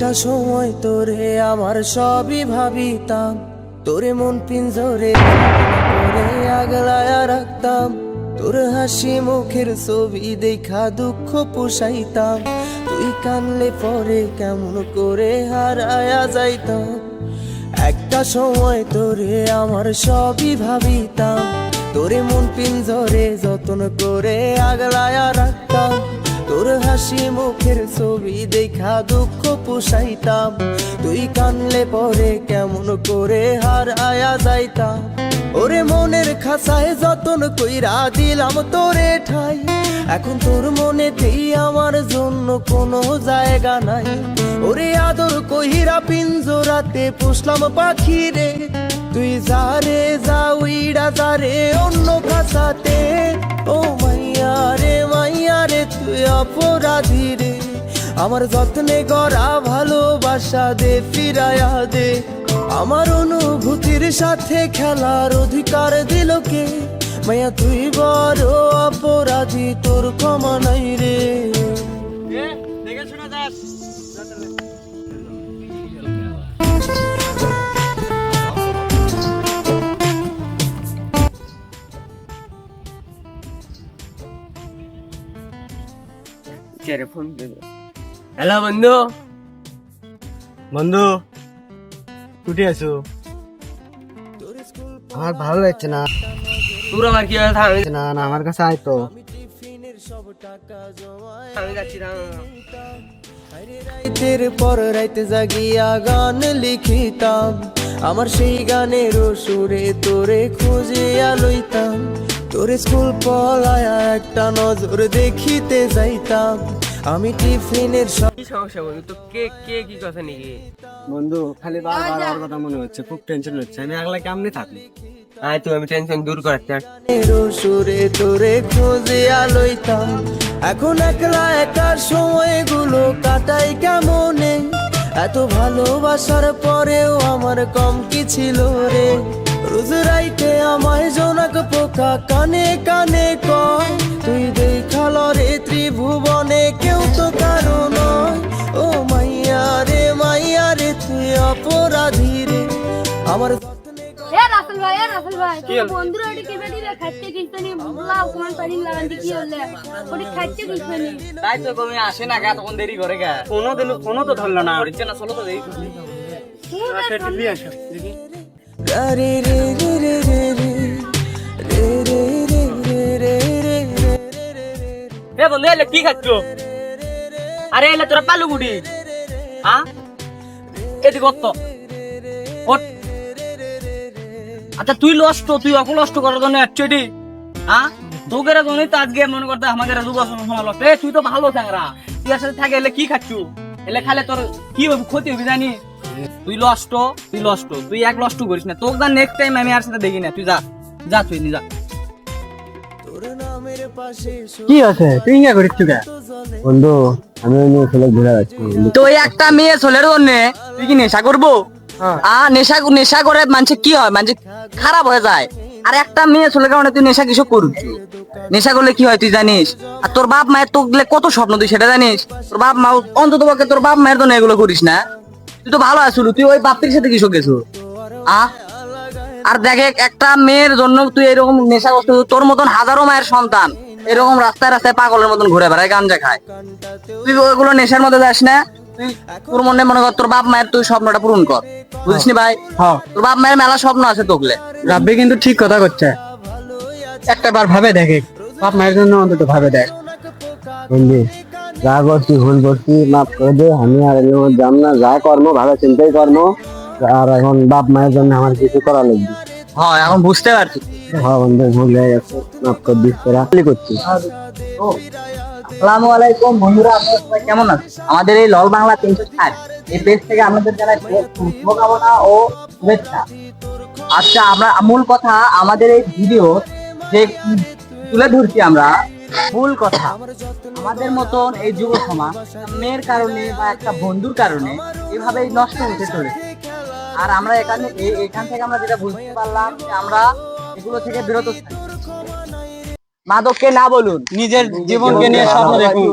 একটা সময় তোরে আমার সবই ভাবিতাম, তোরে মন পিঞ্জরে করে আগলায়া রাখতাম, তোর হাসি মুখের ছবি দেখা দুঃখ পোষাইতাম, তুই কানলে পরে কেমন করে হারায়া যাইতাম। একটা সময় তোরে আমার সবই ভাবিতাম, তোরে মন পিঞ্জরে যত্ন করে আগলায়া রাখতাম, তোর হাসি মুখের ছবি দেখা দুঃখ পোষাইতাম, তুই কানলে পরে কেমন করে হারায়া যাইতাম। ওরে মনের খাসায় যতন কইরা দিলাম তোরে ঠাই, এখন তোর মনেতেই আমার জন্য কোনো জায়গা নাই। ওরে আদর কইরা পিঞ্জরাতে পুষলাম পাখি রে, তুই যারে যা উইড়া যারে অন্য খাসাতে। ও মাইয়া রে তুই অপরাধী রে, আমার যত্নে গড়া ভালোবাসা দে ফিরায়া দে। আমার অনুভূতির সাথে খেলার অধিকার দিল কে, মাইয়া তুই বড় অপরাধী, তোর ক্ষমা নাই রে। হ্যালো বন্ধু। বন্ধু কুটি আছো? আমার ভালো লাগছে না। তোর আবার কি কথা? না না আমার কাছে আয় তো। আমি যাচ্ছি না। রাইতের পর রাইতে জাগিয়া গান লিখিতাম, আমার সেই গানের সুরে তোরে খুঁজিয়া লইতাম, তোরে স্কুল পলায়া একটা নজর দেখিতে যাইতাম, আমি টিফিনের কি সমস্যা বন্ধু? তো কে কে কি কথা নাকি? বন্ধু খালি বারবার আমার কথা মনে হচ্ছে, খুব টেনশন হচ্ছে। আমি আগলা কেমনে থাকি? আয় তুই, আমি টেনশন দূর করাচ্ছি। সুরে তোরে খুঁজিয়া লইতাম, এখন একলা একার সময়গুলো কাটাই কেমনে, এত ভালোবাসার পরেও আমার কম কি ছিল রে। রোজ রাইতে আমায় জোনাক পোকা কানে কানে কয়, তুই দেখাল রে ত্রিভুবনে কেউ তো কারো নয়। ও মাইয়া রে তুই অপরাধী রে, আমার রাসেল ভাই তুমি বন্ধুরা ওটি কেবে দিলে খাইতে কিছনি লাভ কমেন্ট পানি লাগান্তি কি হলে ওটি খাইতে কিছনি তাই তো কমে আসে না, তখন দেরি করে গা। কোনো তো ধরলো না, হচ্ছে না, চলো তো দেরি করি। আচ্ছা দিল্লি আসো দেখি। রে রে রে রে রে রে রে রে রে রে রে। এ বন্ধু এলে কি খাচ্ছ? আরে এলে তোরা পালু গুডি, হ্যাঁ এদিক কত ওট। আচ্ছা তুই লষ্ট, তুই অকল লষ্ট করার জন্য অ্যাকচুয়ালি, হ্যাঁ তোকেরা জন্যই তো আজকে মনে করতে আমাদের সময় লষ্ট। তুই তো ভালো চ্যাংরা, তুই এর সাথে থাকে এলে কি খাচ্ছু? এলে খালে তোর কি হবে, ক্ষতি হবে জানি। তুই লষ্ট, তুই এক লষ্ট করিস না, তোকে নেক্সট টাইম আমি আর সাথে দেখি না। তুই যা তুই যা। কি আছে তুই ইয়া করিস কে? বন্ধু আমি ওই মেয়ে ছেলে ঘুরে যাচ্ছি। তো এই একটা মেয়ে ছেলের জন্য তুই কি নেশা করবো? নেশা করে মানুষের কি হয়, মানুষ খারাপ হয়ে যায়। আর একটা মেয়ে ছেলের কারণে তুই নেশা কিছু করবি? নেশা করলে কি হয় তুই জানিস? আর তোর বাপ মায়ের তো কত স্বপ্ন, তুই সেটা জানিস? তোর বাপ মা অন্তত পক্ষে তোর বাপ মায়ের জন্য এগুলো করিস না। তুই তো ভালো আছিস, তুই ওই বাপের সাথে কিছু গেছো। আর দেখে একটা মেয়ের জন্য তুই এরকম নেশা করছিস, তোর মতন হাজারো মায়ের সন্তান এরকম রাস্তায় রাস্তায় পাগলের মতন ঘুরে বেড়ায়, গাঞ্জা খায়। তুই ওইগুলো নেশার মধ্যে যাস না। তুই তোর মনে কর তোর বাপ মায়ের তুই স্বপ্নটা পূরণ কর, বুঝিস নি ভাই? হ্যাঁ তোর বাপ মায়ের মেলা স্বপ্ন আছে তোকলে। রাব্বি কিন্তু ঠিক কথা করছে, একটা বার ভাবে দেখে, বাপ মায়ের জন্য অন্তত ভাবে দেখ। বন্ধু যা করছি ভুল করছি, মাফ করে দে। আমি আর যাম না, যা কর্ম ভালো চিন্তাই কর্ম। আর এখন বাপ মায়ের জন্য আমার কিছু করা লাগবে। হ্যাঁ এখন বুঝতে পারছি। হ্যাঁ বন্ধু ভুল হয়ে গেছে, মাফ করে দিস। তোরা কি করছিস? আসসালামু আলাইকুম বন্ধুরা, আপনারা সবাই কেমন আছেন? আমাদের এই লল বাংলা 360 এই পেজ থেকে আপনাদের জানাই শুভকামনা ও শুভেচ্ছা। আচ্ছা আমরা মূল কথা, আমাদের এই ভিডিও যে তুলে ধরছি আমরা মূল কথা, আমাদের মতন এই যুব সমাজ মেয়ের কারণে বা একটা বন্ধুর কারণে এভাবেই নষ্ট হতে চলেছে। আর আমরা এখান থেকে আমরা যেটা বুঝতে পারলাম যে আমরা এগুলো থেকে বিরত থাকি। মাদককে না বলুন, নিজের জীবনকে নিয়ে স্বপ্ন দেখুন।